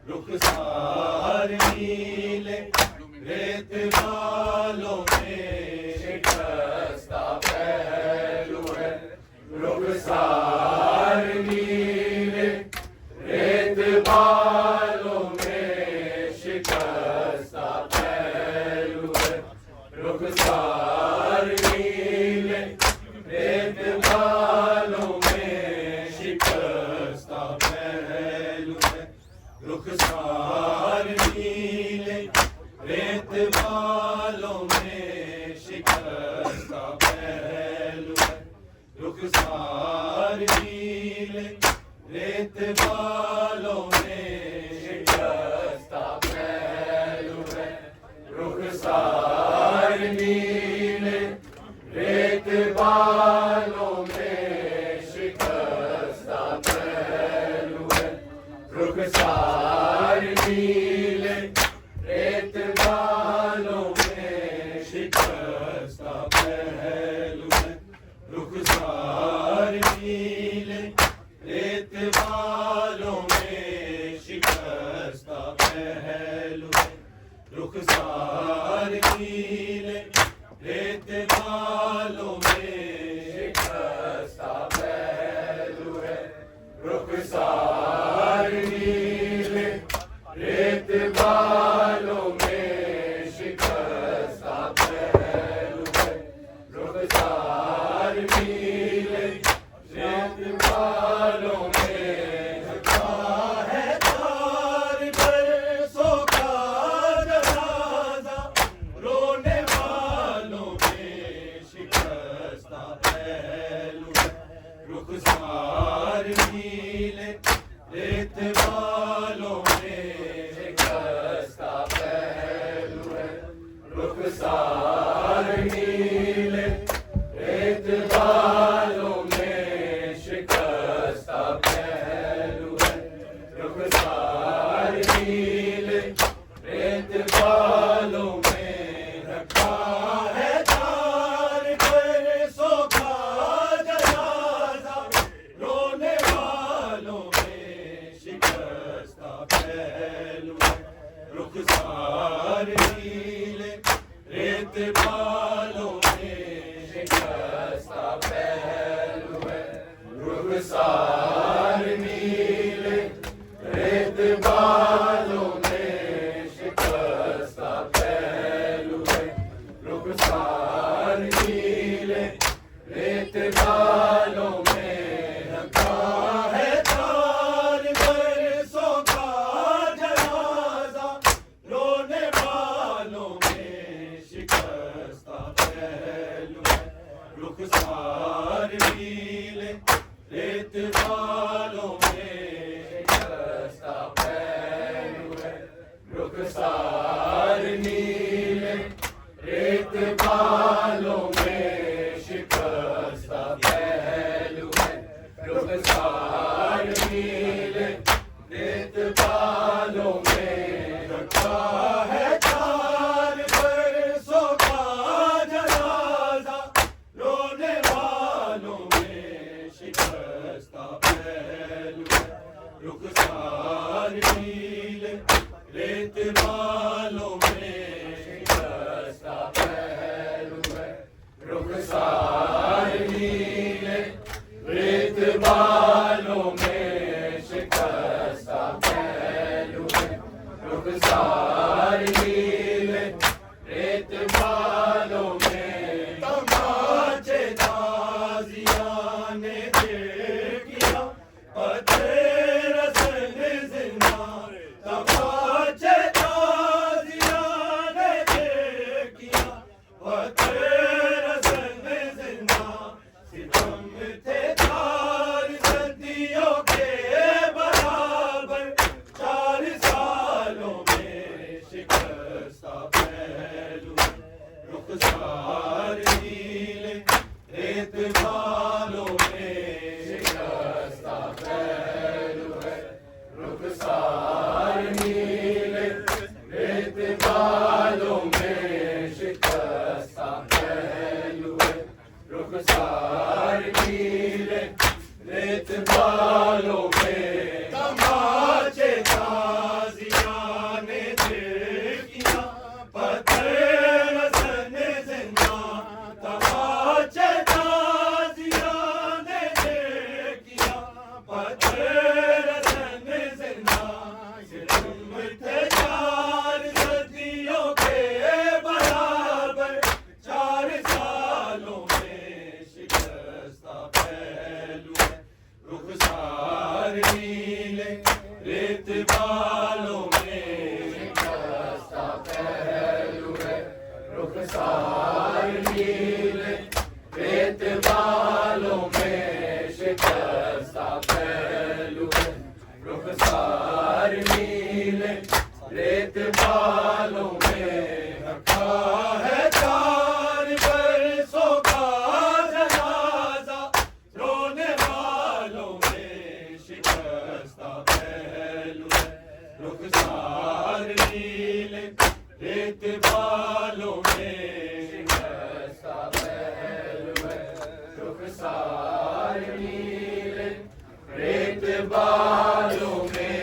रुखसार नीले रेत बालों में शिकस्ता पहलू है। रुखसार नीले रेत बालों में शिकस्ता पहलू है। रुखसार नीले रेत बालों में शिकस्ता पहलू है। रुखसार नीले रेत बालों में शिकस्ता पहलू है। रुखसार नीले रेत बालों में शिकस्ता पहलू है। रुखसार नीले रेत बालों में शिकस्ता पहलू है। रुखसार नीले रेत बालों में शिकस्ता पहलू है। रुखसार नीले रेत बालों में शिकस्ता पहलू है। रुखसार नीले रेत बालों में शिकस्ता पहलू है। रुखसार नीले रेत बालों में शिकस्ता पहलू है। रुखसार नीले रेत बालों में ढका है तार बरसों का जनाजा। रोने वालों में शिकस्ता पहलू है। रुखसार नीले रेत बालों में शिकस्ता पहलू है। रुखसार नीले रेत बालों में शिकस्ता पहलू है। रुखसार नीले रेत बालों में रखा है तार बरसों का जनाजा। रोने वालों में शिकस्ता पहलू है। रुखसार नीले रेत बालों में शिकस्ता पहलू है। रुखसार नीले रेत बालों में शिकस्ता पहलू है। रुखसार नीले रेत बालों में रखा है तार बरसों का जनाजा। रोने वालों में शिकस्ता पहलू है। रुखसार नीले रेत बालों में शिकस्ता पहलू है। रुखसार नीले रेत बालों में शिकस्ता पहलू है। रुखसार नीले रेत बालों में रखा है तार बरसों का जनाजा। रोने वालों में शिकस्ता पहलू है। रुखसार नीले रेत बालों में शिकस्ता पहलू है। रुखसार नीले रेत बालों में शिकस्ता पहलू है। रुखसार नीले रेत बालों में तमाचे ताजिया ने दे किया पत्थर रसन जिंदा। तमाचे ताजिया ने दे किया पत्थर रसन जिंदा। सितम थे तार सदियों के बराबर। 4 सालों में शिकस्ता पहलू है। रुखसार नीले रेत बालों में शिकस्ता पहलू है। रुखसार नीले रेत बालों में शिकस्ता पहलू है। रुखसार नीले रेत बालों में तमाचे ताज रेत बालों में शिकस्ता पहलू है, रुखसार नीले। रेत बालों में शिकस्ता पहलू है, रुखसार नीले। रेत बालों में रखा है 4 बरसों का जनाजा, रोने वालों में शिकस्ता पहलू है, रुखसार नीले। रेत बालों में शिकस्ता पहलू है, रुखसार नीले। रेत बालों में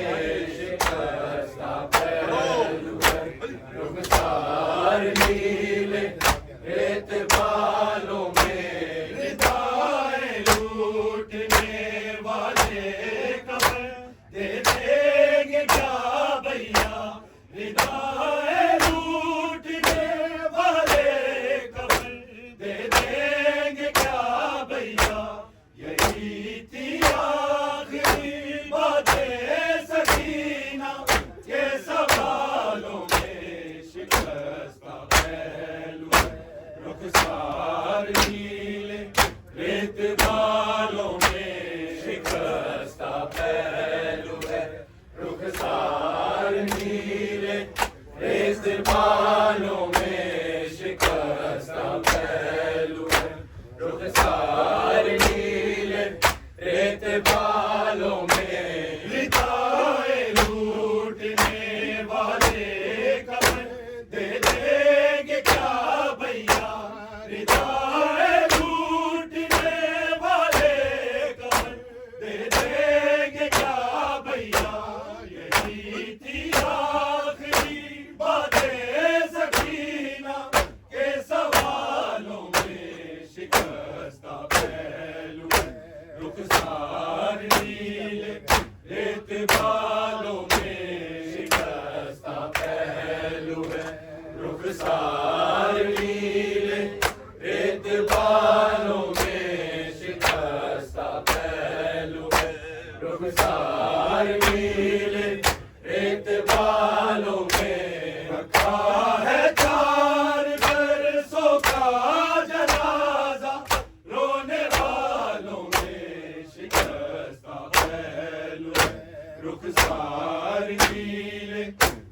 शिकस्ता पहलू है, रुखसार नीले। रेत बालों में रिदाएं लूटने वाले कफन दे देंगे क्या भैया, रिदाएं लूटने वाले कफन दे देंगे क्या भैया। यही थी आखिरी बातें सकीना के सवालों में शिकस्ता पहलू है, रुखसार नीले। रेत बालों में शिकस्ता पहलू है, रुखसार नीले। रेत बालों में शिकस्ता पहलू है, रुखसार नीले। रेत बालों में रिदाएं लूटने वाले कफन दे देंगे क्या भैया, रिदाएं लूटने वाले कफन दे देंगे क्या भैया। यही थी आखिरी बातें सकीना के सवालों में शिकस्ता पहलू है, रुखसार नीले। रेत बालों में शिकस्ता पहलू है, रुखसार नीले। रेत बालों में शिकस्ता पहलू है, रुखसार नीले। रेत बालों में रखा है 4 बरसों का जनाजा, रोने वालों में शिकस्ता पहलू है, रुखसार नीले।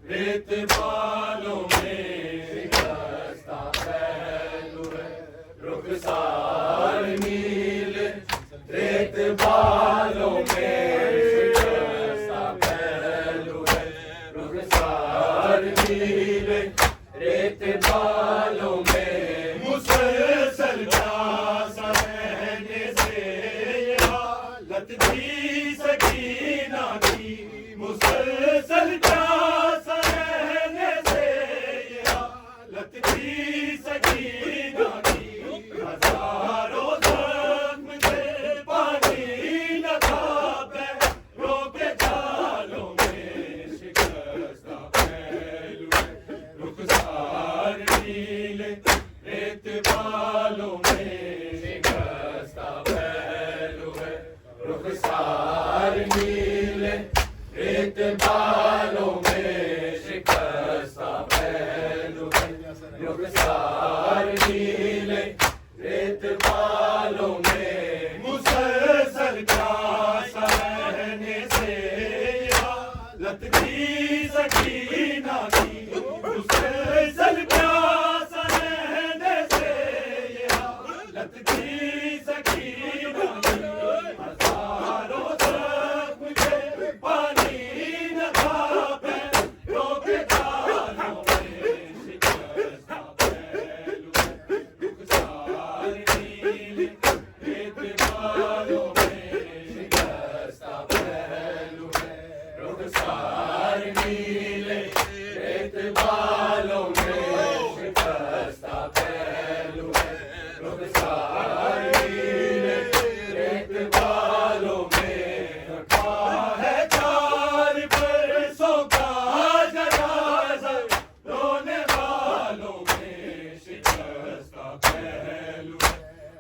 रेत बालों में शिकस्ता पहलू है, रुखसार नीले। रेत बालों में शिकस्ता पहलू है, रुखसार नीले। रेत बालों में मुसलसल प्यास रहने से ये हालत थी सकीना की, मुसलसल प्यास रहने से ये हालत थी सकीना की। हजारों जख्म थे पानी न था पैरों के जालों में शिकस्ता पहलू है, रुखसार नीले। रेत बालों में शिकस्ता पहलू है, रुखसार नीले। रेत बालों में शिकस्ता पहलू है, रुखसार नीले। रेत बालों में मुसलसल प्यास रहने से ये हालत थी सकीना की, मुसलसल प्यास रहने से ये हालत थी सकीना की। हजारों जख्म थे पानी न था पैरों के जालों में शिकस्ता पहलू है, रुखसार नीले। रेत बालों में शिकस्ता पहलू है, रुखसार नीले। रेत बालों में शिकस्ता पहलू है, रुखसार नीले। रेत बालों में रखा है 4 बरसों का जनाजा, रोने वालों में शिकस्ता पहलू है,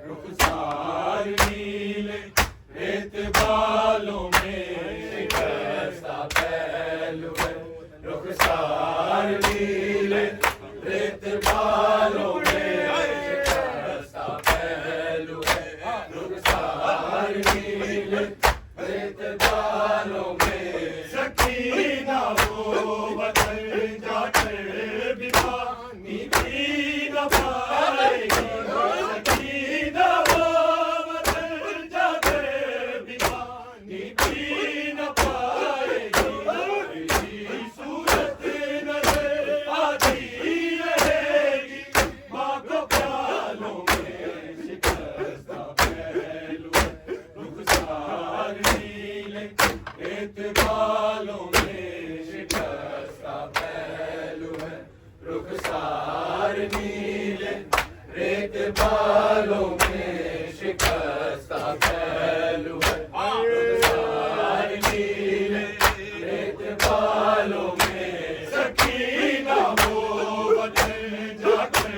रुखसार नीले। रेत बालों में शिकस्ता नीले रेत बालों में शिकस्ता पहलू है रुखसार नीले रेत बालों में सकीना वो बदल जाकर भी पानी भी न पाएगी सकीना वो बदल जाकर भी पानी भी न पाएगी तेरी सूरत नजर आती रहेगी माँ को प्यालों में शिकस्ता पहलू है रुखसार नीले रेत बालों में शिकस्ता पहलू है रुखसार नीले रेत बालों में शिकस्ता पहलू है रुखसार नीले रेत बालों में सकीना वो बदल जाकर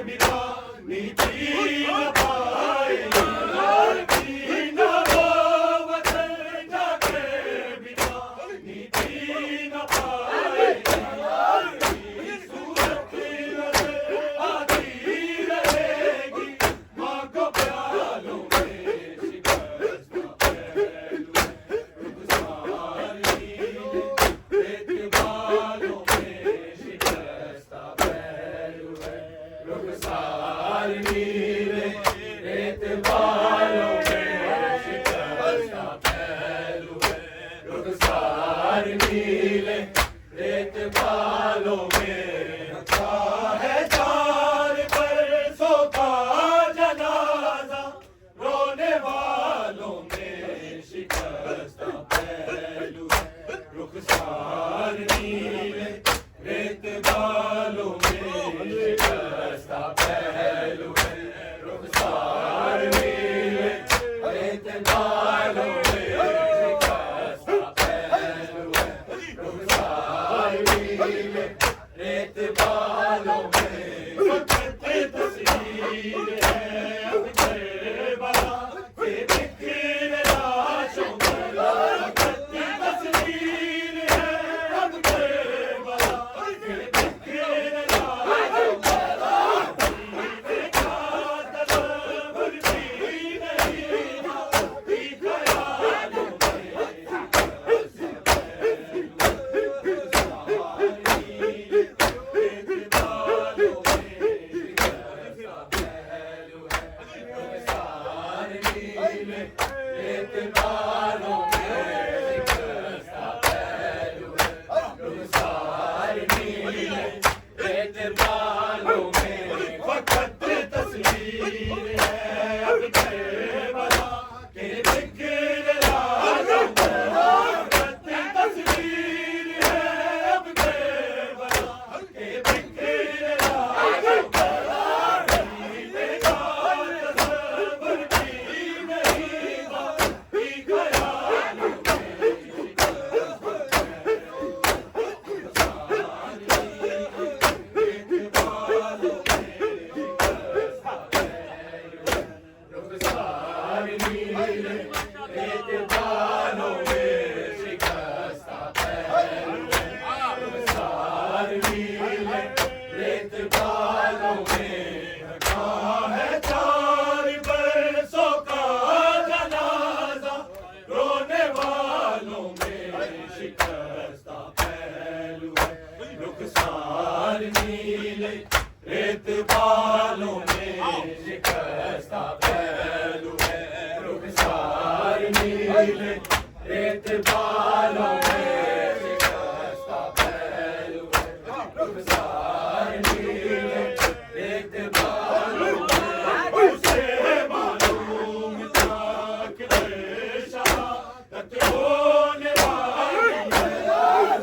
भी पानी पी न पाएगी सकीना वो बदल जाकर भी पानी पी न पाएगी तेरी सूरत नजर आती रहेगी माँ को प्यालों में शिकस्ता पहलू है रुखसार नीले रेत बालों में शिकस्ता पहलू है रुखसार नीले रेत बालों में शिकस्ता पहलू है रुखसार नीले रेत बालों में रखा है चार परसों का जनाजा रोने वालों में शिकस्ता पहलू है रुखसार नीले रेत बालों में शिकस्ता पहलू है रुखसार नीले रेत बालों में शिकस्ता पहलू है रुखसार नीले रेत बालों में वक्त तस्वीर है अब करबला के बिखरे लाशों पर वक्त तस्वीर है अब करबला के बिखरे लाशों पर देखा तस्वीर भी नहीं भी ख्यालों में शिकस्ता पहलू है रुखसार नीले रेत बालों में शिकस्ता पहलू है रुखसार नीले रेत बालों में वक्त तस्वीर है अब करबला के बिखरे लाशों पर वक्त तस्वीर है अब करबला के बिखरे लाशों पर देखा तस्वीर भी नहीं भी ख्यालों में रुखसार नीले रेत बालों में शिकस्ता पहलू है रुखसार नीले रेत बालों में रखा है चार बरसों का जनाजा रोने वालों में शिकस्ता पहलू है रुखसार नीले रेत बालों में शिकस्ता पहलू है रुखसार नीले रेत बालों में शिकस्ता पहलू है रुखसार नीले रेत बालों में उसे मालूम था कि शहादत होने वाली है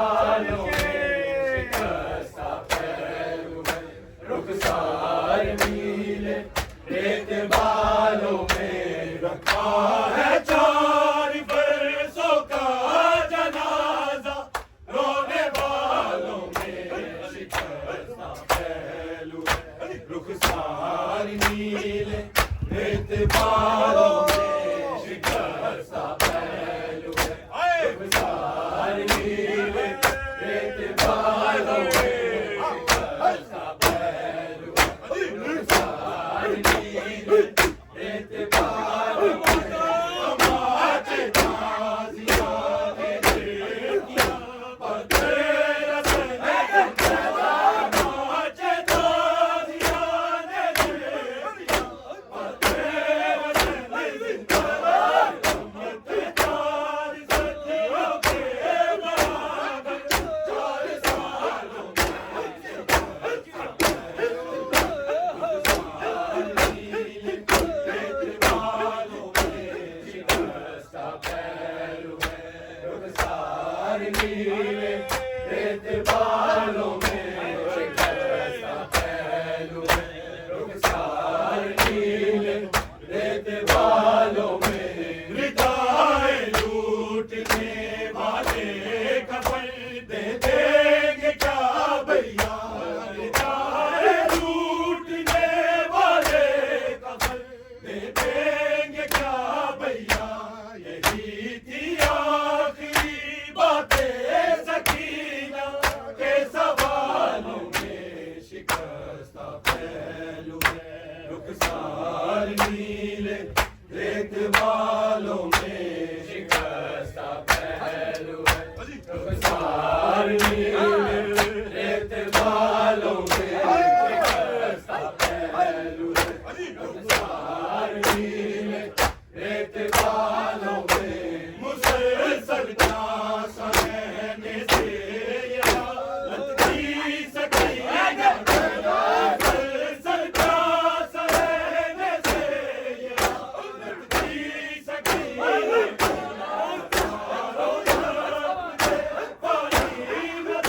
बालों में शिकस्ता पहलू है, रुखसार नीले रेत बालों में रखा है 4 बरसों का जनाजा, रोने वालों में शिकस्ता पहलू है, रुखसार नीले रेत बालों में शिकस्ता पहलू है, रुखसार नीले रेत बालों में शिकस्ता पहलू है, रुखसार नीले रेत बालों में तमाचे ताजियां ने देखिया, पत्थर रसने तमाचे ताजियां ने देखिया, नीले रेत बालों में शिकस्ता पहलू है, रुखसार नीले रेत बालों में रिदाए लूटने वाले कफन दे देंगे क्या भैया, रिदाए लूटने वाले कफन दे देंगे क्या भैया, यही थी आखिरी बातें सकीना के सवालों में शिकस्ता पहलू है, रुखसार नीले रेत बालों में शिकस्ता पहलू है, रुखसार नीले रेत बालों में शिकस्ता पहलू है, रुखसार नीले रेत बालों में मुसलसल सहने से ये हालत की सकीना, मुसलसल सहने से ये हालत की सकीना, पानी में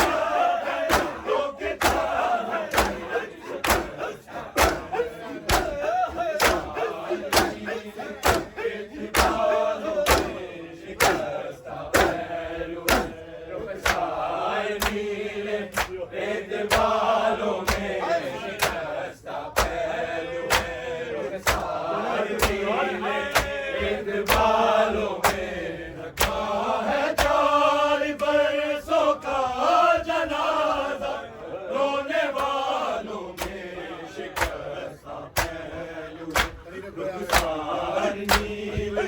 है रोके शिकस्ता पहलू है, रुखसार नीले रेत बालों में शिकस्ता पहलू है, रुखसार नीले रेत बालों में रखा है 4 बरसों का जनाजा, रोने वालों में शिकस्ता पहलू है, रुखसार नीले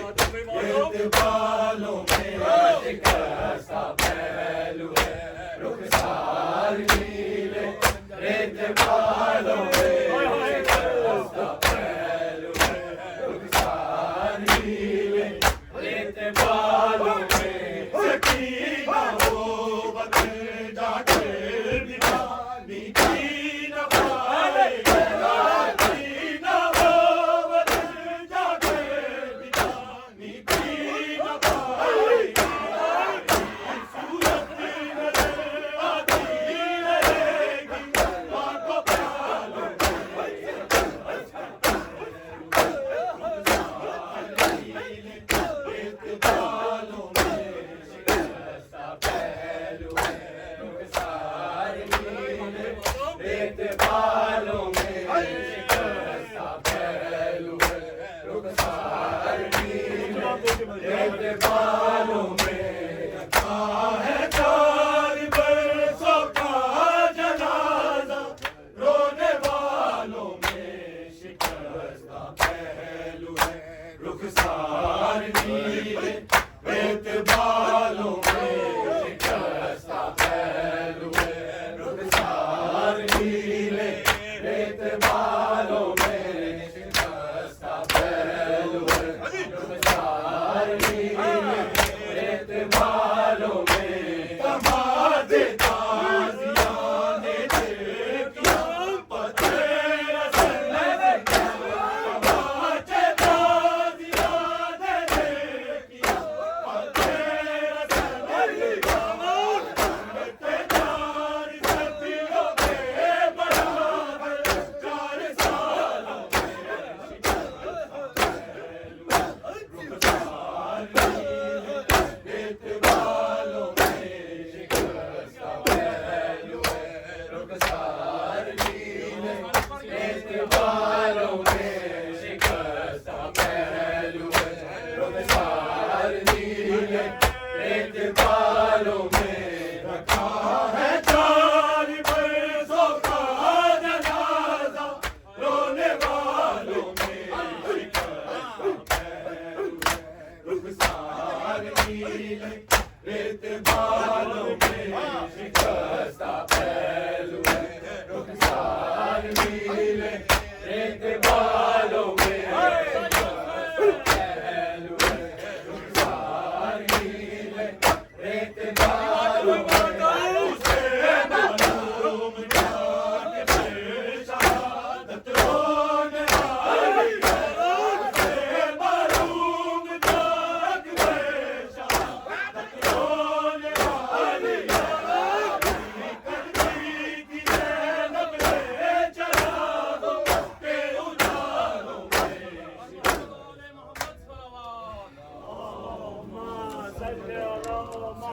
रेत बालों में शिकस्ता पहलू है, रुखसार नीले रेत बालों